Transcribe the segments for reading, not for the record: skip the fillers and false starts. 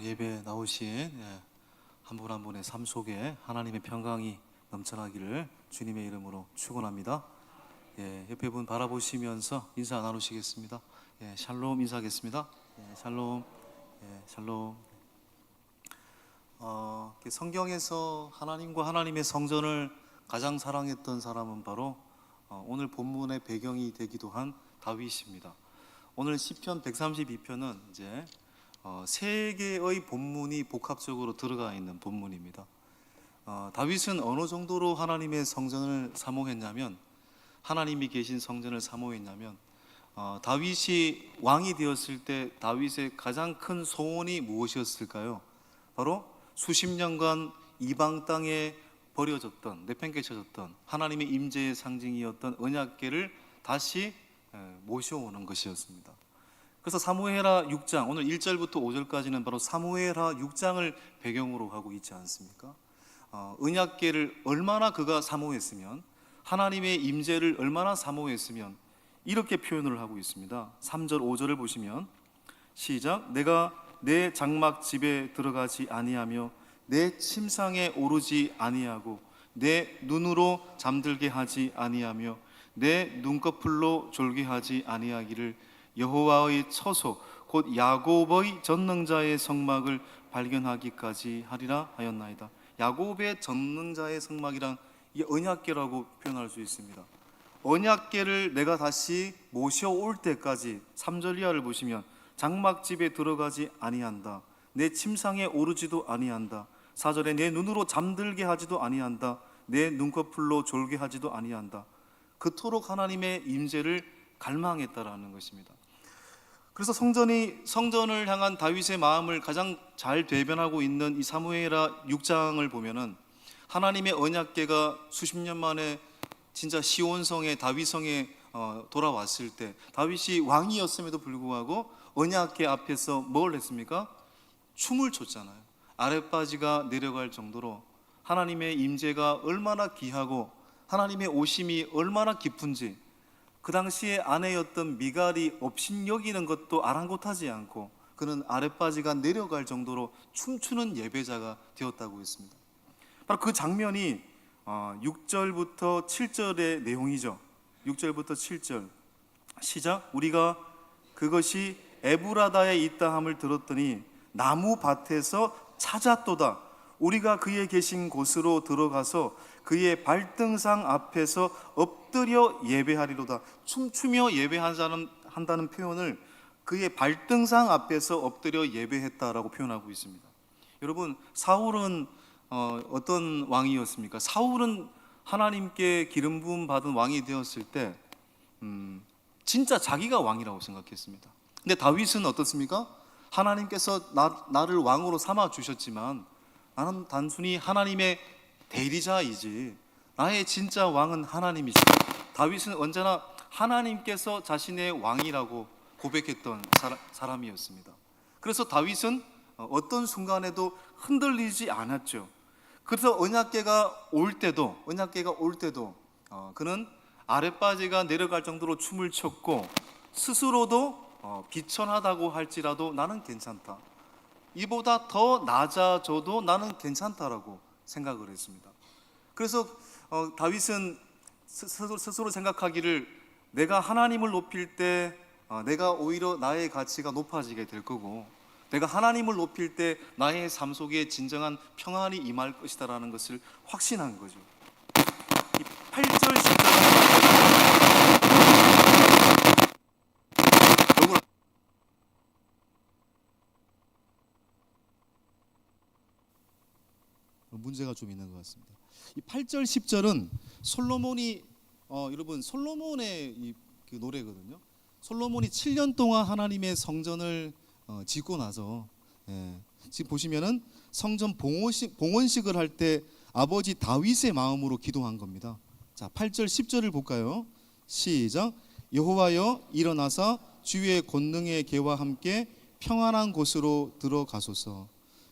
오늘 예배에 나오신 한 분 한 분의 삶 속에 하나님의 평강이 넘쳐나기를 주님의 이름으로 축원합니다. 옆에 분 바라보시면서 인사 나누시겠습니다. 샬롬 인사하겠습니다. 샬롬. 샬롬. 성경에서 하나님과 하나님의 성전을 가장 사랑했던 사람은 바로 오늘 본문의 배경이 되기도 한 다윗입니다. 오늘 시편 132편은 이제 세 개의 본문이 복합적으로 들어가 있는 본문입니다. 다윗은 어느 정도로 하나님의 성전을 사모했냐면, 하나님이 계신 성전을 사모했냐면, 다윗이 왕이 되었을 때 다윗의 가장 큰 소원이 무엇이었을까요? 바로 수십 년간 이방 땅에 버려졌던, 내팽개쳐졌던 하나님의 임재의 상징이었던 언약궤를 다시 모셔오는 것이었습니다. 그래서 사무엘하 6장, 오늘 1절부터 5절까지는 바로 사무엘하 6장을 배경으로 하고 있지 않습니까? 언약궤를 얼마나 그가 사모했으면, 하나님의 임재를 얼마나 사모했으면 이렇게 표현을 하고 있습니다. 3절 5절을 보시면 시작. 내가 내 장막 집에 들어가지 아니하며 내 침상에 오르지 아니하고 내 눈으로 잠들게 하지 아니하며 내 눈꺼풀로 졸게 하지 아니하기를 여호와의 처소 곧 야곱의 전능자의 성막을 발견하기까지 하리라 하였나이다. 야곱의 전능자의 성막이란 이 언약궤라고 표현할 수 있습니다. 언약궤를 내가 다시 모셔올 때까지 3절 이하를 보시면 장막집에 들어가지 아니한다. 내 침상에 오르지도 아니한다. 4절에 내 눈으로 잠들게 하지도 아니한다. 내 눈꺼풀로 졸게 하지도 아니한다. 그토록 하나님의 임재를 갈망했다라는 것입니다. 그래서 성전을 향한 다윗의 마음을 가장 잘 대변하고 있는 이 사무엘하 6장을 보면은 하나님의 언약궤가 수십 년 만에 진짜 시온성에 다윗성에 돌아왔을 때 다윗이 왕이었음에도 불구하고 언약궤 앞에서 뭘 했습니까? 춤을 췄잖아요. 아랫바지가 내려갈 정도로 하나님의 임재가 얼마나 귀하고 하나님의 오심이 얼마나 깊은지 그 당시에 아내였던 미갈이 업신여기는 것도 아랑곳하지 않고 그는 아랫바지가 내려갈 정도로 춤추는 예배자가 되었다고 했습니다. 바로 그 장면이 6절부터 7절의 내용이죠. 6절부터 7절 시작. 우리가 그것이 에브라다에 있다 함을 들었더니 나무 밭에서 찾았도다. 우리가 그의 계신 곳으로 들어가서 그의 발등상 앞에서 엎드려 예배하리로다. 춤추며 예배한다는 표현을 그의 발등상 앞에서 엎드려 예배했다라고 표현하고 있습니다. 여러분, 사울은 어떤 왕이었습니까? 사울은 하나님께 기름 부음 받은 왕이 되었을 때 진짜 자기가 왕이라고 생각했습니다. 근데 다윗은 어떻습니까? 하나님께서 나를 왕으로 삼아 주셨지만 나는 단순히 하나님의 대리자이지 나의 진짜 왕은 하나님이시. 다윗은 언제나 하나님께서 자신의 왕이라고 고백했던 사람이었습니다. 그래서 다윗은 어떤 순간에도 흔들리지 않았죠. 그래서 언약궤가 올 때도 그는 아랫바지가 내려갈 정도로 춤을 췄고 스스로도 비천하다고 할지라도 나는 괜찮다, 이보다 더 낮아져도 나는 괜찮다라고 생각을 했습니다. 그래서 다윗은 스스로 생각하기를 내가 하나님을 높일 때 내가 오히려 나의 가치가 높아지게 될 거고 내가 하나님을 높일 때 나의 삶 속에 진정한 평안이 임할 것이다라는 것을 확신한 거죠. 이 8절 10절 문제가 좀 있는 것 같습니다. 이 8절 10절은 솔로몬이 여러분 솔로몬의 그 노래거든요. 솔로몬이 7년 동안 하나님의 성전을 짓고 나서 지금 보시면은 성전 봉헌식을 할 때 아버지 다윗의 마음으로 기도한 겁니다. 자, 8절 10절을 볼까요? 시작. 여호와여 일어나사 주의 권능의 계와 함께 평안한 곳으로 들어가소서.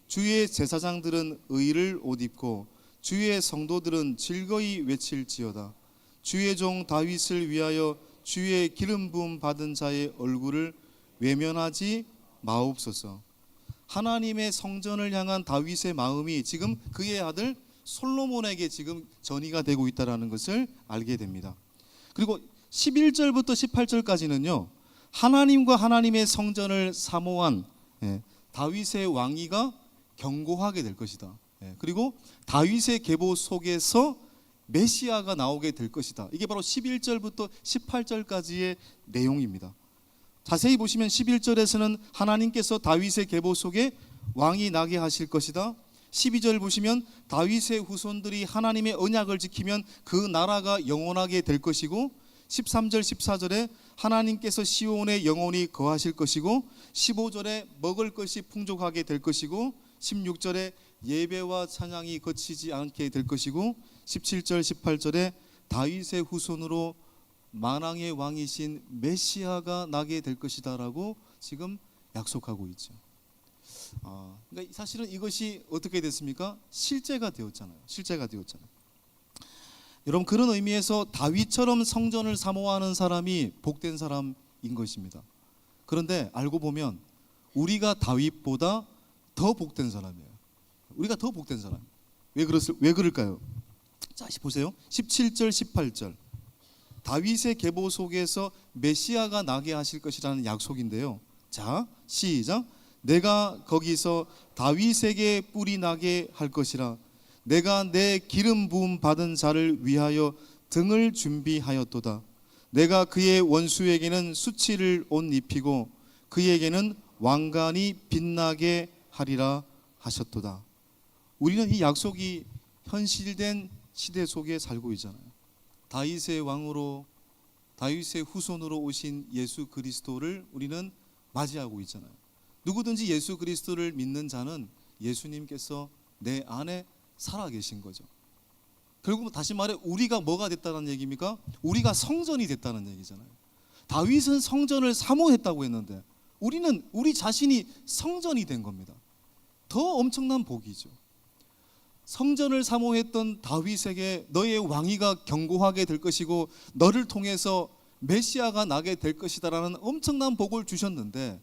주의 제사장들은 의를 옷 입고 주의 성도들은 즐거이 외칠지어다. 주의 종 다윗을 위하여 주의 기름 부음 받은 자의 얼굴을 외면하지 마옵소서. 하나님의 성전을 향한 다윗의 마음이 지금 그의 아들 솔로몬에게 지금 전이가 되고 있다는 것을 알게 됩니다. 그리고 11절부터 18절까지는요, 하나님과 하나님의 성전을 사모한 다윗의 왕위가 견고하게 될 것이다. 그리고 다윗의 계보 속에서 메시아가 나오게 될 것이다. 이게 바로 11절부터 18절까지의 내용입니다. 자세히 보시면 11절에서는 하나님께서 다윗의 계보 속에 왕이 나게 하실 것이다. 12절 보시면 다윗의 후손들이 하나님의 언약을 지키면 그 나라가 영원하게 될 것이고, 13절 14절에 하나님께서 시온에 영원히 거하실 것이고, 15절에 먹을 것이 풍족하게 될 것이고, 16절에 예배와 찬양이 거치지 않게 될 것이고, 17절 18절에 다윗의 후손으로 만왕의 왕이신 메시아가 나게 될 것이다라고 지금 약속하고 있죠. 그러니까 사실은 이것이 어떻게 됐습니까? 실제가 되었잖아요. 여러분, 그런 의미에서 다윗처럼 성전을 사모하는 사람이 복된 사람인 것입니다. 그런데 알고 보면 우리가 다윗보다 더 복된 사람이에요. 우리가 더 복된 사람. 왜 그럴까요? 자, 보세요. 17절 18절. 다윗의 계보 속에서 메시아가 나게 하실 것이라는 약속인데요. 자, 시작. 내가 거기서 다윗에게 뿔이 나게 할 것이라. 내가 내 기름 부음 받은 자를 위하여 등을 준비하였도다. 내가 그의 원수에게는 수치를 옷 입히고 그에게는 왕관이 빛나게 하리라 하셨도다. 우리는 이 약속이 현실된 시대 속에 살고 있잖아요. 다윗의 왕으로, 다윗의 후손으로 오신 예수 그리스도를 우리는 맞이하고 있잖아요. 누구든지 예수 그리스도를 믿는 자는 예수님께서 내 안에 살아계신 거죠. 결국 다시 말해 우리가 뭐가 됐다는 얘기입니까? 우리가 성전이 됐다는 얘기잖아요. 다윗은 성전을 사모했다고 했는데 우리는 우리 자신이 성전이 된 겁니다. 더 엄청난 복이죠. 성전을 사모했던 다윗에게 너의 왕위가 견고하게 될 것이고 너를 통해서 메시아가 나게 될 것이다라는 엄청난 복을 주셨는데,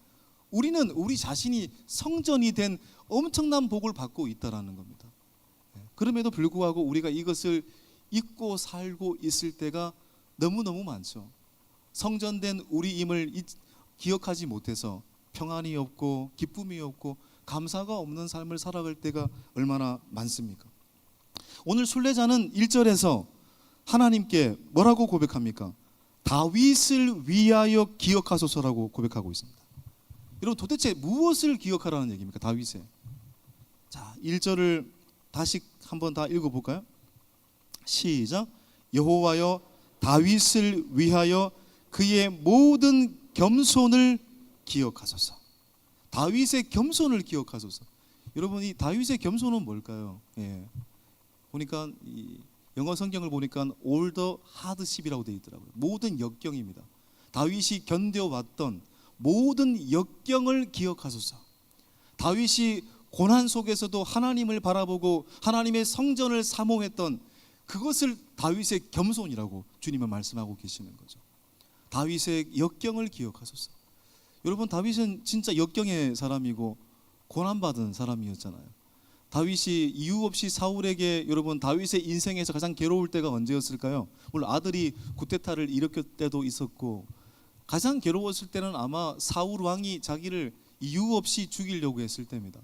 우리는 우리 자신이 성전이 된 엄청난 복을 받고 있다라는 겁니다. 그럼에도 불구하고 우리가 이것을 잊고 살고 있을 때가 너무너무 많죠. 성전된 우리임을 기억하지 못해서 평안이 없고 기쁨이 없고 감사가 없는 삶을 살아갈 때가 얼마나 많습니까? 오늘 순례자는 1절에서 하나님께 뭐라고 고백합니까? 다윗을 위하여 기억하소서라고 고백하고 있습니다. 여러분, 도대체 무엇을 기억하라는 얘기입니까? 다윗의. 자, 1절을 다시 한번 다 읽어볼까요? 시작. 여호와여, 다윗을 위하여 그의 모든 겸손을 기억하소서. 다윗의 겸손을 기억하소서. 여러분, 이 다윗의 겸손은 뭘까요? 보니까 이 영어 성경을 보니까 all the hardship이라고 되어 있더라고요. 모든 역경입니다. 다윗이 견뎌왔던 모든 역경을 기억하소서. 다윗이 고난 속에서도 하나님을 바라보고 하나님의 성전을 사모했던 그것을 다윗의 겸손이라고 주님은 말씀하고 계시는 거죠. 다윗의 역경을 기억하소서. 여러분, 다윗은 진짜 역경의 사람이고 고난받은 사람이었잖아요. 다윗이 이유 없이 사울에게, 여러분, 다윗의 인생에서 가장 괴로울 때가 언제였을까요? 물론 아들이 구테타를 일으킬 때도 있었고, 가장 괴로웠을 때는 아마 사울 왕이 자기를 이유 없이 죽이려고 했을 때입니다.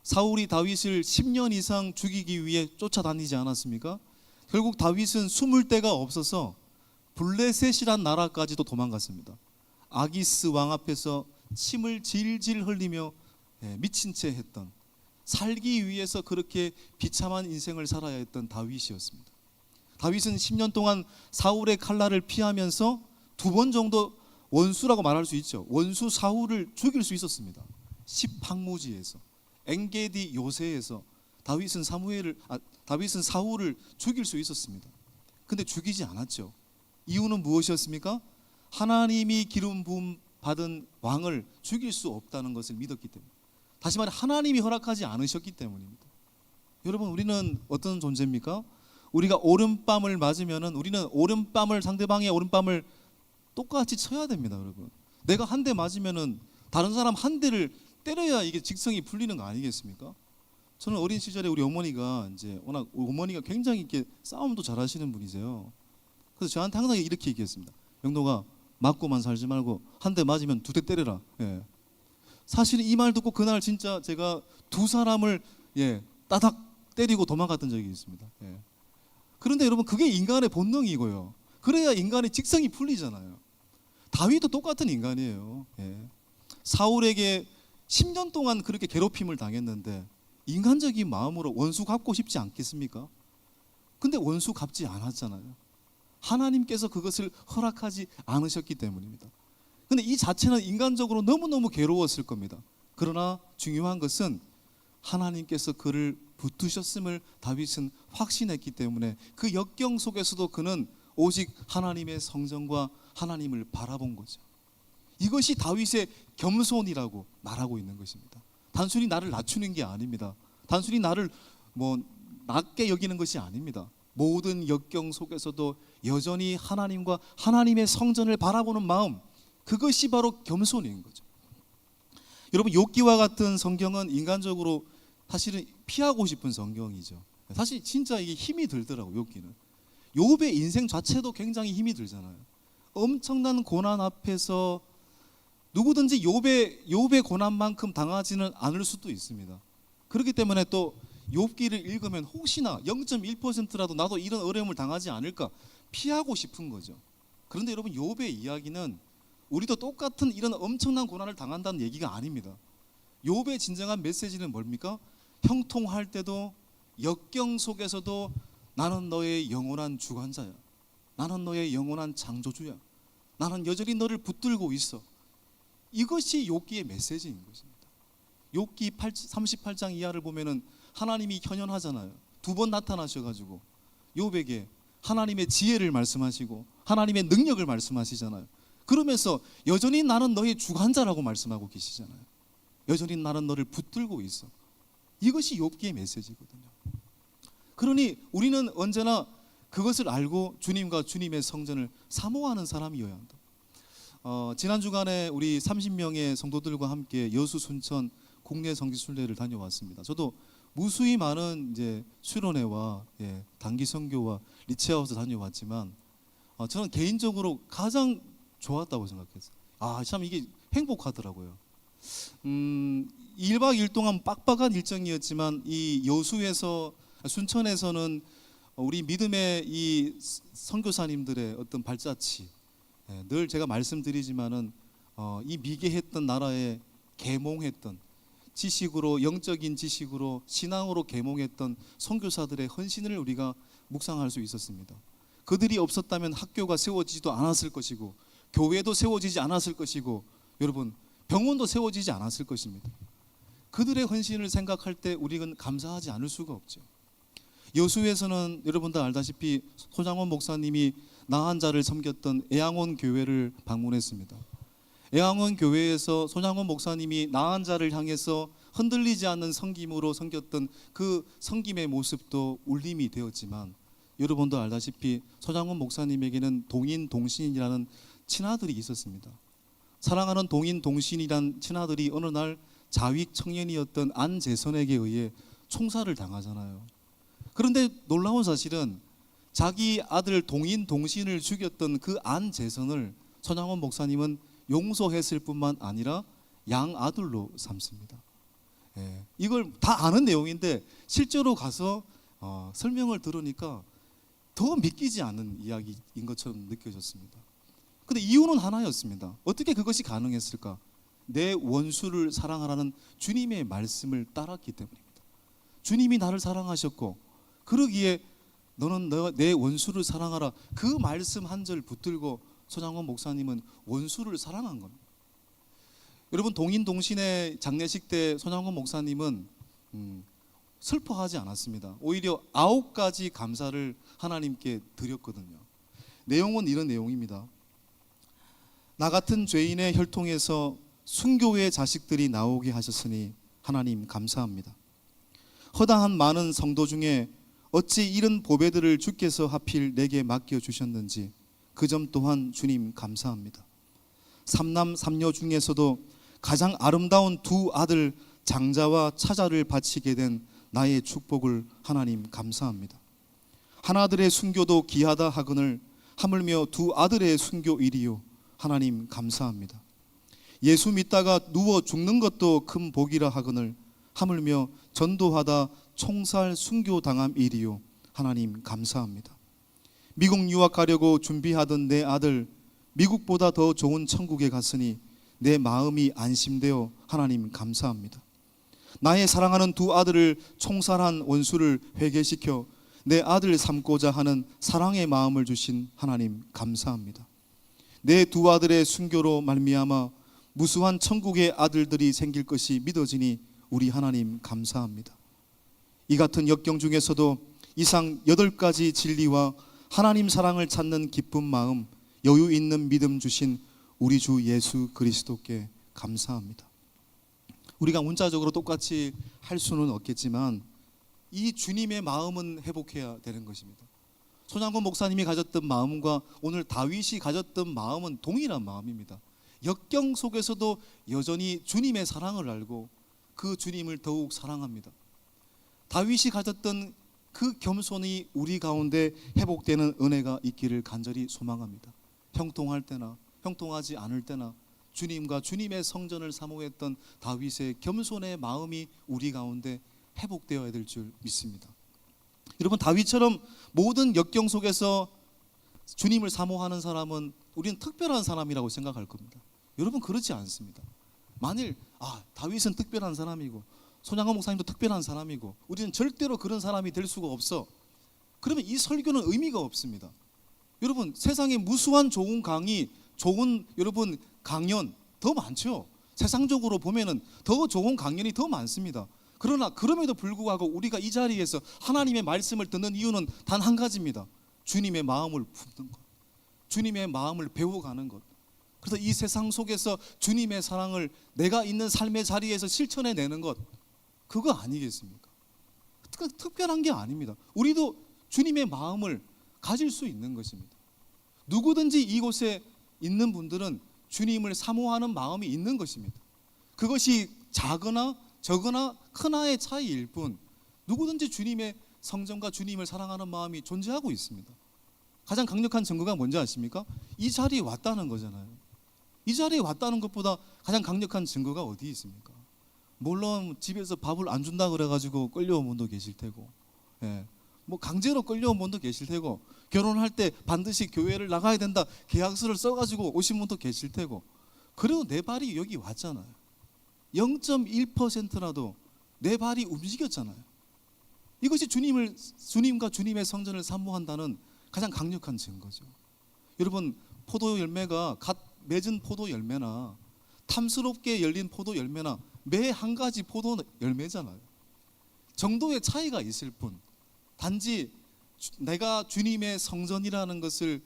사울이 다윗을 10년 이상 죽이기 위해 쫓아다니지 않았습니까? 결국 다윗은 숨을 데가 없어서 블레셋이란 나라까지도 도망갔습니다. 아기스 왕 앞에서 침을 질질 흘리며 미친 채 했던, 살기 위해서 그렇게 비참한 인생을 살아야 했던 다윗이었습니다. 다윗은 10년 동안 사울의 칼날을 피하면서 2번 정도 원수라고 말할 수 있죠. 원수 사울을 죽일 수 있었습니다. 십항무지에서, 엔게디 요새에서 다윗은 사울을 죽일 수 있었습니다. 근데 죽이지 않았죠. 이유는 무엇이었습니까? 하나님이 기름 부음 받은 왕을 죽일 수 없다는 것을 믿었기 때문에, 다시 말해 하나님이 허락하지 않으셨기 때문입니다. 여러분, 우리는 어떤 존재입니까? 우리가 오른뺨을 맞으면은 우리는 상대방의 오른뺨을 똑같이 쳐야 됩니다. 여러분, 내가 한 대 맞으면은 다른 사람 한 대를 때려야 이게 직성이 풀리는 거 아니겠습니까? 저는 어린 시절에 우리 어머니가 이제 워낙 어머니가 굉장히 이렇게 싸움도 잘하시는 분이세요. 그래서 저한테 항상 이렇게 얘기했습니다. 영도가 맞고만 살지 말고 한 대 맞으면 두 대 때려라. 예. 사실 이 말 듣고 그날 진짜 제가 두 사람을 따닥 때리고 도망갔던 적이 있습니다. 예. 그런데 여러분 그게 인간의 본능이고요. 그래야 인간의 직성이 풀리잖아요. 다윗도 똑같은 인간이에요. 예. 사울에게 10년 동안 그렇게 괴롭힘을 당했는데 인간적인 마음으로 원수 갚고 싶지 않겠습니까? 근데 원수 갚지 않았잖아요. 하나님께서 그것을 허락하지 않으셨기 때문입니다. 근데 이 자체는 인간적으로 너무너무 괴로웠을 겁니다. 그러나 중요한 것은 하나님께서 그를 붙드셨음을 다윗은 확신했기 때문에 그 역경 속에서도 그는 오직 하나님의 성전과 하나님을 바라본 거죠. 이것이 다윗의 겸손이라고 말하고 있는 것입니다. 단순히 나를 낮추는 게 아닙니다. 단순히 나를 낮게 여기는 것이 아닙니다. 모든 역경 속에서도 여전히 하나님과 하나님의 성전을 바라보는 마음, 그것이 바로 겸손인 거죠. 여러분 욥기와 같은 성경은 인간적으로 사실은 피하고 싶은 성경이죠. 사실 진짜 이게 힘이 들더라고요. 욥기는 욥의 인생 자체도 굉장히 힘이 들잖아요. 엄청난 고난 앞에서 누구든지 욥의 고난만큼 당하지는 않을 수도 있습니다. 그렇기 때문에 또 욥기를 읽으면 혹시나 0.1%라도 나도 이런 어려움을 당하지 않을까 피하고 싶은 거죠. 그런데 여러분 욥의 이야기는 우리도 똑같은 이런 엄청난 고난을 당한다는 얘기가 아닙니다. 욥의 진정한 메시지는 뭡니까? 형통할 때도 역경 속에서도 나는 너의 영원한 주관자야. 나는 너의 영원한 창조주야. 나는 여전히 너를 붙들고 있어. 이것이 욥기의 메시지인 것입니다. 욥기 38장 이하를 보면은 하나님이 현현하잖아요. 두 번 나타나셔가지고 욥에게 하나님의 지혜를 말씀하시고 하나님의 능력을 말씀하시잖아요. 그러면서 여전히 나는 너의 주관자라고 말씀하고 계시잖아요. 여전히 나는 너를 붙들고 있어. 이것이 욥기의 메시지거든요. 그러니 우리는 언제나 그것을 알고 주님과 주님의 성전을 사모하는 사람이어야 한다. 지난 주간에 우리 30명의 성도들과 함께 여수 순천 국내 성지 순례를 다녀왔습니다. 저도 무수히 많은 이제 수련회와 단기 선교와 리치아웃을 다녀왔지만 저는 개인적으로 가장 좋았다고 생각했어요. 참 이게 행복하더라고요. 1박 2일 동안 빡빡한 일정이었지만 이 여수에서 순천에서는 우리 믿음의 이 선교사님들의 어떤 발자취, 늘 제가 말씀드리지만은 이 미개했던 나라에 계몽했던 지식으로, 영적인 지식으로, 신앙으로 계몽했던 선교사들의 헌신을 우리가 묵상할 수 있었습니다. 그들이 없었다면 학교가 세워지지도 않았을 것이고 교회도 세워지지 않았을 것이고 여러분 병원도 세워지지 않았을 것입니다. 그들의 헌신을 생각할 때 우리는 감사하지 않을 수가 없죠. 여수에서는 여러분들 알다시피 소장원 목사님이 나한 자를 섬겼던 애양원 교회를 방문했습니다. 애양원 교회에서 소장원 목사님이 나한 자를 향해서 흔들리지 않는 섬김으로 섬겼던 그 섬김의 모습도 울림이 되었지만 여러분도 알다시피 소장원 목사님에게는 동인 동신이라는 친아들이 있었습니다. 사랑하는 동인 동신이란 친아들이 어느 날 자윅 청년이었던 안재선에게 의해 총살을 당하잖아요. 그런데 놀라운 사실은 자기 아들 동인 동신을 죽였던 그 안재선을 손양원 목사님은 용서했을 뿐만 아니라 양아들로 삼습니다. 이걸 다 아는 내용인데 실제로 가서 설명을 들으니까 더 믿기지 않는 이야기인 것처럼 느껴졌습니다. 근데 이유는 하나였습니다. 어떻게 그것이 가능했을까? 내 원수를 사랑하라는 주님의 말씀을 따랐기 때문입니다. 주님이 나를 사랑하셨고 그러기에 너는 내 원수를 사랑하라, 그 말씀 한 절 붙들고 손양원 목사님은 원수를 사랑한 겁니다. 여러분 동인 동신의 장례식 때 손양원 목사님은 슬퍼하지 않았습니다. 오히려 9가지 감사를 하나님께 드렸거든요. 내용은 이런 내용입니다. 나 같은 죄인의 혈통에서 순교의 자식들이 나오게 하셨으니 하나님 감사합니다. 허다한 많은 성도 중에 어찌 이런 보배들을 주께서 하필 내게 맡겨주셨는지 그 점 또한 주님 감사합니다. 삼남 삼녀 중에서도 가장 아름다운 두 아들 장자와 차자를 바치게 된 나의 축복을 하나님 감사합니다. 하나들의 순교도 귀하다 하거늘 하물며 두 아들의 순교이리요 하나님 감사합니다. 예수 믿다가 누워 죽는 것도 큰 복이라 하거늘 하물며 전도하다 총살 순교당함이리요 하나님 감사합니다. 미국 유학 가려고 준비하던 내 아들 미국보다 더 좋은 천국에 갔으니 내 마음이 안심되어 하나님 감사합니다. 나의 사랑하는 두 아들을 총살한 원수를 회개시켜 내 아들 삼고자 하는 사랑의 마음을 주신 하나님 감사합니다. 내 두 아들의 순교로 말미암아 무수한 천국의 아들들이 생길 것이 믿어지니 우리 하나님 감사합니다. 이 같은 역경 중에서도 이상 8가지 진리와 하나님 사랑을 찾는 기쁜 마음, 여유 있는 믿음 주신 우리 주 예수 그리스도께 감사합니다. 우리가 문자적으로 똑같이 할 수는 없겠지만 이 주님의 마음은 회복해야 되는 것입니다. 손양곤 목사님이 가졌던 마음과 오늘 다윗이 가졌던 마음은 동일한 마음입니다. 역경 속에서도 여전히 주님의 사랑을 알고 그 주님을 더욱 사랑합니다. 다윗이 가졌던 그 겸손이 우리 가운데 회복되는 은혜가 있기를 간절히 소망합니다. 형통할 때나 형통하지 않을 때나 주님과 주님의 성전을 사모했던 다윗의 겸손의 마음이 우리 가운데 회복되어야 될 줄 믿습니다. 여러분, 다윗처럼 모든 역경 속에서 주님을 사모하는 사람은 우리는 특별한 사람이라고 생각할 겁니다. 여러분, 그렇지 않습니다. 만일 다윗은 특별한 사람이고 손양곤 목사님도 특별한 사람이고 우리는 절대로 그런 사람이 될 수가 없어, 그러면 이 설교는 의미가 없습니다. 여러분, 세상에 무수한 좋은 강의, 좋은 여러분 강연 더 많죠. 세상적으로 보면은 더 좋은 강연이 더 많습니다. 그러나 그럼에도 불구하고 우리가 이 자리에서 하나님의 말씀을 듣는 이유는 단 한 가지입니다. 주님의 마음을 품는 것, 주님의 마음을 배워가는 것. 그래서 이 세상 속에서 주님의 사랑을 내가 있는 삶의 자리에서 실천해내는 것, 그거 아니겠습니까? 특별한 게 아닙니다. 우리도 주님의 마음을 가질 수 있는 것입니다. 누구든지 이곳에 있는 분들은 주님을 사모하는 마음이 있는 것입니다. 그것이 작거나 적거나 크나의 차이일 뿐 누구든지 주님의 성전과 주님을 사랑하는 마음이 존재하고 있습니다. 가장 강력한 증거가 뭔지 아십니까? 이 자리에 왔다는 거잖아요. 이 자리에 왔다는 것보다 가장 강력한 증거가 어디 있습니까? 물론 집에서 밥을 안 준다 그래가지고 끌려온 분도 계실 테고, 뭐 강제로 끌려온 분도 계실 테고, 결혼할 때 반드시 교회를 나가야 된다 계약서를 써가지고 오신 분도 계실 테고, 그래도 내 발이 여기 왔잖아요. 0.1%라도 내 발이 움직였잖아요. 이것이 주님과 주님의 성전을 사모한다는 가장 강력한 증거죠. 여러분, 포도 열매가 갓 맺은 포도 열매나 탐스럽게 열린 포도 열매나 매 한 가지 포도 열매잖아요. 정도의 차이가 있을 뿐, 단지 내가 주님의 성전이라는 것을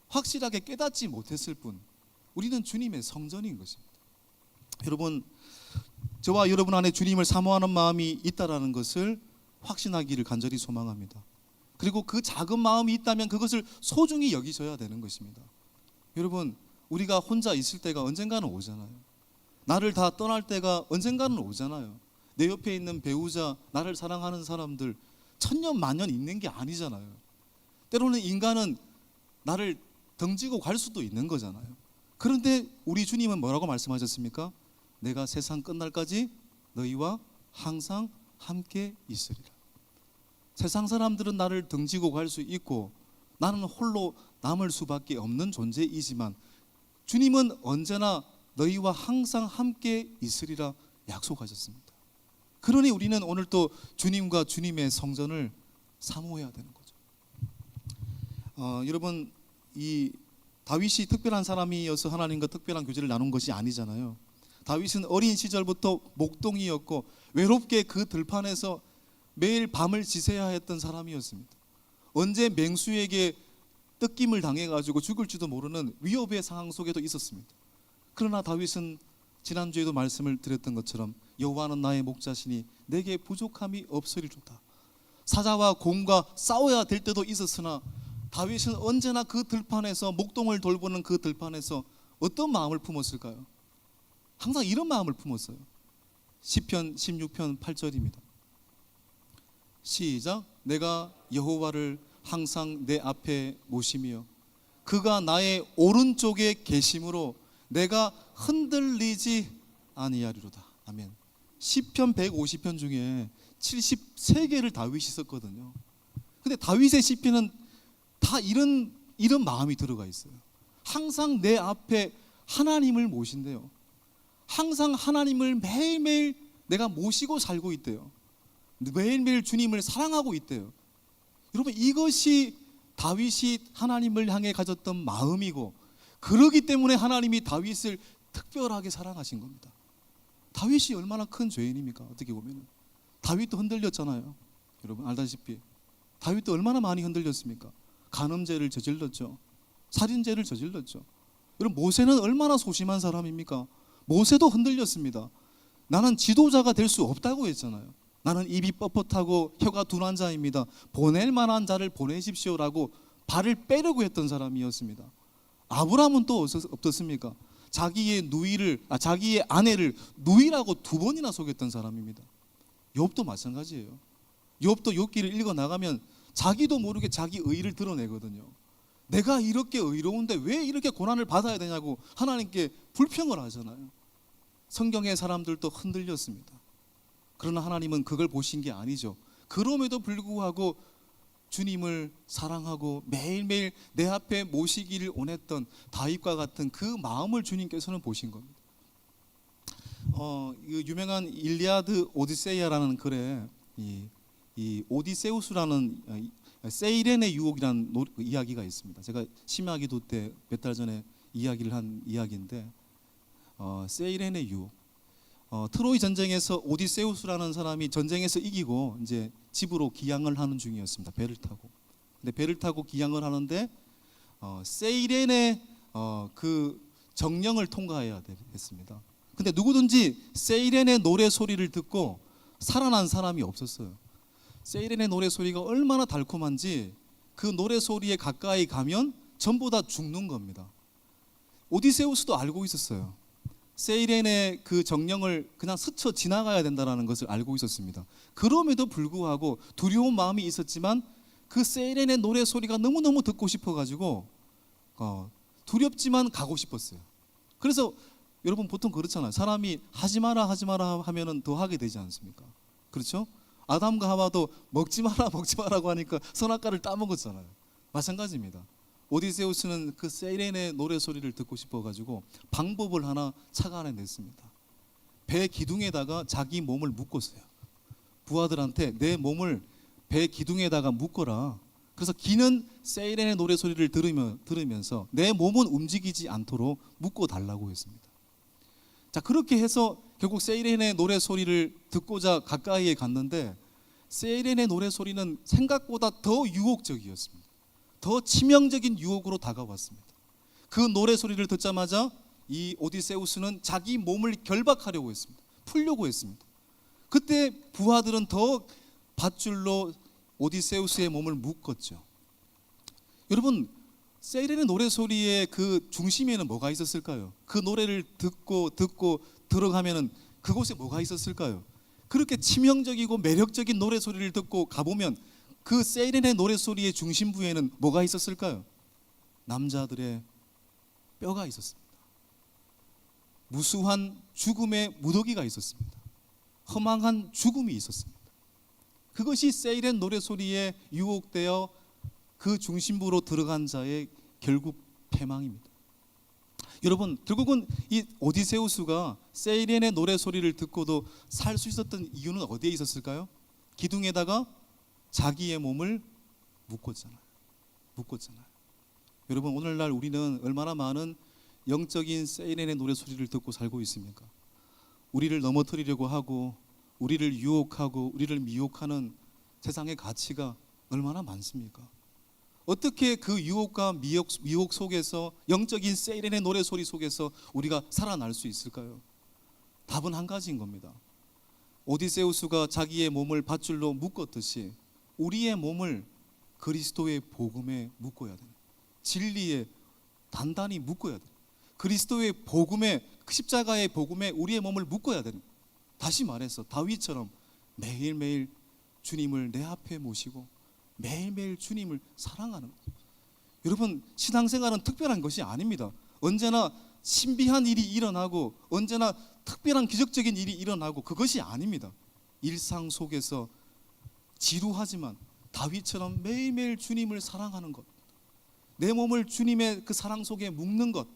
확실하게 깨닫지 못했을 뿐 우리는 주님의 성전인 것입니다. 여러분, 저와 여러분 안에 주님을 사모하는 마음이 있다라는 것을 확신하기를 간절히 소망합니다. 그리고 그 작은 마음이 있다면 그것을 소중히 여기셔야 되는 것입니다. 여러분, 우리가 혼자 있을 때가 언젠가는 오잖아요. 나를 다 떠날 때가 언젠가는 오잖아요. 내 옆에 있는 배우자, 나를 사랑하는 사람들 천년 만년 있는 게 아니잖아요. 때로는 인간은 나를 덩지고 갈 수도 있는 거잖아요. 그런데 우리 주님은 뭐라고 말씀하셨습니까? 내가 세상 끝날까지 너희와 항상 함께 있으리라. 세상 사람들은 나를 덩지고 갈 수 있고 나는 홀로 남을 수밖에 없는 존재이지만 주님은 언제나 너희와 항상 함께 있으리라 약속하셨습니다. 그러니 우리는 오늘 또 주님과 주님의 성전을 사모해야 되는 거죠. 여러분, 이 다윗이 특별한 사람이어서 하나님과 특별한 교제를 나눈 것이 아니잖아요. 다윗은 어린 시절부터 목동이었고 외롭게 그 들판에서 매일 밤을 지새야 했던 사람이었습니다. 언제 맹수에게 뜯김을 당해가지고 죽을지도 모르는 위협의 상황 속에도 있었습니다. 그러나 다윗은 지난주에도 말씀을 드렸던 것처럼 여호와는 나의 목자시니 내게 부족함이 없으리로다. 사자와 곰과 싸워야 될 때도 있었으나 다윗은 언제나 그 들판에서 목동을 돌보는 그 들판에서 어떤 마음을 품었을까요? 항상 이런 마음을 품었어요. 시편 16편 8절입니다. 시작. 내가 여호와를 항상 내 앞에 모시며 그가 나의 오른쪽에 계심으로 내가 흔들리지 아니하리로다. 아멘. 시편 150편 중에 73개를 다윗이 썼거든요. 근데 다윗의 시편은 다 이런 마음이 들어가 있어요. 항상 내 앞에 하나님을 모신대요. 항상 하나님을 매일매일 내가 모시고 살고 있대요. 매일매일 주님을 사랑하고 있대요. 여러분, 이것이 다윗이 하나님을 향해 가졌던 마음이고, 그러기 때문에 하나님이 다윗을 특별하게 사랑하신 겁니다. 다윗이 얼마나 큰 죄인입니까? 어떻게 보면 다윗도 흔들렸잖아요. 여러분 알다시피 다윗도 얼마나 많이 흔들렸습니까? 간음죄를 저질렀죠. 살인죄를 저질렀죠. 여러분, 모세는 얼마나 소심한 사람입니까? 모세도 흔들렸습니다. 나는 지도자가 될 수 없다고 했잖아요. 나는 입이 뻣뻣하고 혀가 둔한 자입니다. 보낼 만한 자를 보내십시오라고 발을 빼려고 했던 사람이었습니다. 아브라함은 또 어떻습니까? 자기의 아내를 누이라고 2번이나 속였던 사람입니다. 욥도 마찬가지예요. 욥도 욥기를 읽어 나가면 자기도 모르게 자기 의의를 드러내거든요. 내가 이렇게 의로운데 왜 이렇게 고난을 받아야 되냐고 하나님께 불평을 하잖아요. 성경의 사람들도 흔들렸습니다. 그러나 하나님은 그걸 보신 게 아니죠. 그럼에도 불구하고 주님을 사랑하고 매일매일 내 앞에 모시기를 원했던 다윗과 같은 그 마음을 주님께서는 보신 겁니다. 유명한 일리아드 오디세이아라는 글에 이 오디세우스라는 세이렌의 유혹이라는 이야기가 있습니다. 제가 심야기도 때 몇 달 전에 이야기를 한 이야기인데, 세이렌의 유혹. 트로이 전쟁에서 오디세우스라는 사람이 전쟁에서 이기고 이제 집으로 기항을 하는 중이었습니다. 배를 타고. 근데 배를 타고 기항을 하는데 세이렌의 그 정령을 통과해야 됐습니다. 근데 누구든지 세이렌의 노래 소리를 듣고 살아난 사람이 없었어요. 세이렌의 노래 소리가 얼마나 달콤한지 그 노래 소리에 가까이 가면 전부 다 죽는 겁니다. 오디세우스도 알고 있었어요. 세이렌의 그 정령을 그냥 스쳐 지나가야 된다는 것을 알고 있었습니다. 그럼에도 불구하고 두려운 마음이 있었지만 그 세이렌의 노래 소리가 너무너무 듣고 싶어가지고 두렵지만 가고 싶었어요. 그래서 여러분 보통 그렇잖아요. 사람이 하지 마라 하면은 더 하게 되지 않습니까? 그렇죠? 아담과 하와도 먹지 마라고 하니까 선악과를 따먹었잖아요. 마찬가지입니다. 오디세우스는 그 세이렌의 노래 소리를 듣고 싶어가지고 방법을 하나 착안해냈습니다. 배 기둥에다가 자기 몸을 묶었어요. 부하들한테 내 몸을 배 기둥에다가 묶어라. 그래서 기는 세이렌의 노래 소리를 들으면서 내 몸은 움직이지 않도록 묶어달라고 했습니다. 자, 그렇게 해서 결국 세이렌의 노래 소리를 듣고자 가까이에 갔는데 세이렌의 노래 소리는 생각보다 더 유혹적이었습니다. 더 치명적인 유혹으로 다가왔습니다. 그 노래 소리를 듣자마자 이 오디세우스는 자기 몸을 결박하려고 했습니다. 풀려고 했습니다. 그때 부하들은 더 밧줄로 오디세우스의 몸을 묶었죠. 여러분, 세이렌의 노래 소리의 그 중심에는 뭐가 있었을까요? 그 노래를 듣고 들어가면은 그곳에 뭐가 있었을까요? 그렇게 치명적이고 매력적인 노래 소리를 듣고 가보면 그 세이렌의 노래 소리의 중심부에는 뭐가 있었을까요? 남자들의 뼈가 있었습니다. 무수한 죽음의 무더기가 있었습니다. 허망한 죽음이 있었습니다. 그것이 세이렌 노래 소리에 유혹되어 그 중심부로 들어간 자의 결국 패망입니다. 여러분, 결국은 이 오디세우스가 세이렌의 노래 소리를 듣고도 살 수 있었던 이유는 어디에 있었을까요? 기둥에다가 자기의 몸을 묶었잖아요. 여러분, 오늘날 우리는 얼마나 많은 영적인 세이렌의 노래 소리를 듣고 살고 있습니까? 우리를 넘어뜨리려고 하고 우리를 유혹하고 우리를 미혹하는 세상의 가치가 얼마나 많습니까? 어떻게 그 유혹과 미혹 속에서 영적인 세이렌의 노래 소리 속에서 우리가 살아날 수 있을까요? 답은 한 가지인 겁니다. 오디세우스가 자기의 몸을 밧줄로 묶었듯이 우리의 몸을 그리스도의 복음에 묶어야 돼요. 진리에 단단히 묶어야 돼요. 그리스도의 복음에 그 십자가의 복음에 우리의 몸을 묶어야 되는 거예요. 다시 말해서 다윗처럼 매일매일 주님을 내 앞에 모시고 매일매일 주님을 사랑하는 거예요. 여러분, 신앙생활은 특별한 것이 아닙니다. 언제나 신비한 일이 일어나고 언제나 특별한 기적적인 일이 일어나고 그것이 아닙니다. 일상 속에서 지루하지만 다윗처럼 매일매일 주님을 사랑하는 것, 내 몸을 주님의 그 사랑 속에 묶는 것,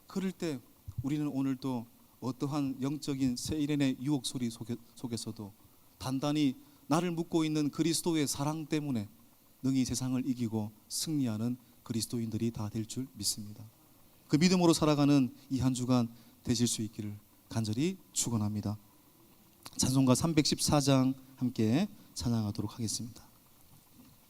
그럴 때 우리는 오늘도 어떠한 영적인 세일의 유혹 소리 속에서도 단단히 나를 묶고 있는 그리스도의 사랑 때문에 능히 세상을 이기고 승리하는 그리스도인들이 다 될 줄 믿습니다. 그 믿음으로 살아가는 이 한 주간 되실 수 있기를 간절히 축원합니다. 찬송가 314장 함께 찬양하도록 하겠습니다.